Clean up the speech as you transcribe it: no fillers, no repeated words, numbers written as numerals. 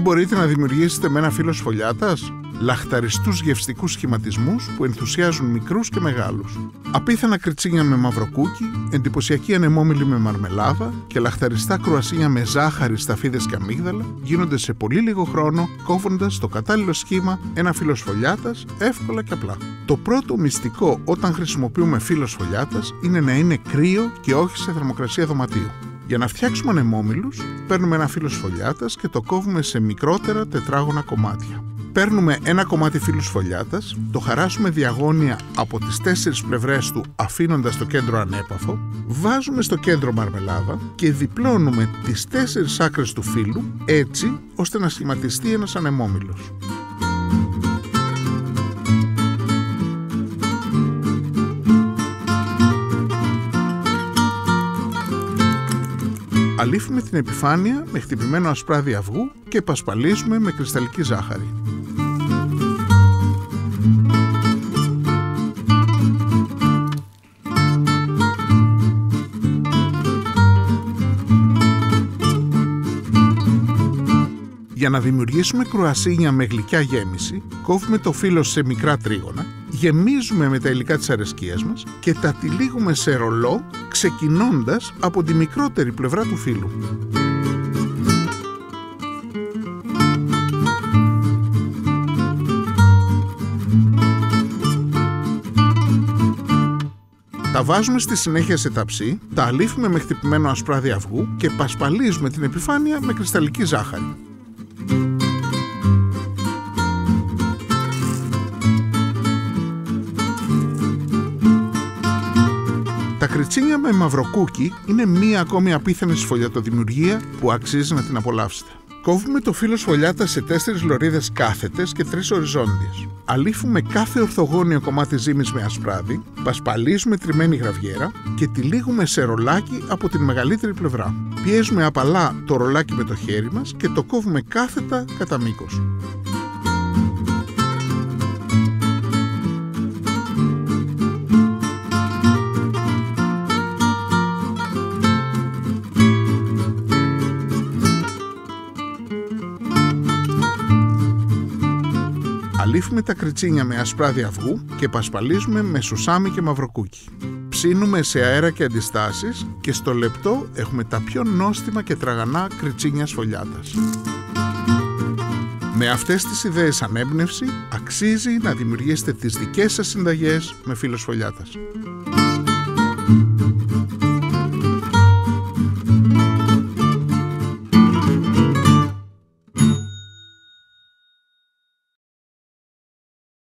μπορείτε να δημιουργήσετε με ένα φύλλο σφολιάτας? Λαχταριστούς γευστικούς σχηματισμούς που ενθουσιάζουν μικρούς και μεγάλους. Απίθανα κριτσίνια με μαύρο κούκι, εντυπωσιακή ανεμόμυλη με μαρμελάδα και λαχταριστά κρουασίνια με ζάχαρη, σταφίδες και αμύγδαλα γίνονται σε πολύ λίγο χρόνο, κόβοντας στο κατάλληλο σχήμα ένα φύλλο σφολιάτας εύκολα και απλά. Το πρώτο μυστικό όταν χρησιμοποιούμε φύλλο σφολιάτας είναι να είναι κρύο και όχι σε θερμοκρασία δωματίου. Για να φτιάξουμε ανεμόμυλους, παίρνουμε ένα φύλλο σφολιάτας και το κόβουμε σε μικρότερα τετράγωνα κομμάτια. Παίρνουμε ένα κομμάτι φύλλου σφολιάτας, το χαράσουμε διαγώνια από τις 4 πλευρές του αφήνοντας το κέντρο ανέπαφο, βάζουμε στο κέντρο μαρμελάδα και διπλώνουμε τις 4 άκρες του φύλλου έτσι ώστε να σχηματιστεί ένας ανεμόμυλος. Αλήφουμε την επιφάνεια με χτυπημένο ασπράδι αυγού και πασπαλίζουμε με κρυσταλλική ζάχαρη. Για να δημιουργήσουμε κρουασίνια με γλυκιά γέμιση, κόβουμε το φύλλο σε μικρά τρίγωνα, γεμίζουμε με τα υλικά της αρεσκίας μας και τα τυλίγουμε σε ρολό, ξεκινώντας από τη μικρότερη πλευρά του φύλλου. Τα βάζουμε στη συνέχεια σε ταψί, τα αλήφουμε με χτυπημένο ασπράδι αυγού και πασπαλίζουμε την επιφάνεια με κρυσταλλική ζάχαρη. Τα κριτσίνια με μαυροκούκι είναι μία ακόμη απίθανη σφολιατοδημιουργία που αξίζει να την απολαύσετε. Κόβουμε το φύλλο σφολιάτα σε 4 λωρίδες κάθετες και 3 οριζόντιες. Αλήφουμε κάθε ορθογώνιο κομμάτι ζύμης με ασπράδι, πασπαλίζουμε τριμμένη γραβιέρα και τυλίγουμε σε ρολάκι από την μεγαλύτερη πλευρά. Πιέζουμε απαλά το ρολάκι με το χέρι μας και το κόβουμε κάθετα κατά μήκος. Αλήφουμε τα κριτσίνια με ασπράδι αυγού και πασπαλίζουμε με σουσάμι και μαυροκούκι. Ψήνουμε σε αέρα και αντιστάσεις και στο λεπτό έχουμε τα πιο νόστιμα και τραγανά κριτσίνια σφολιάτας. Με αυτές τις ιδέες σαν έμπνευση, αξίζει να δημιουργήσετε τις δικές σας συνταγές με φύλλο σφολιάτας.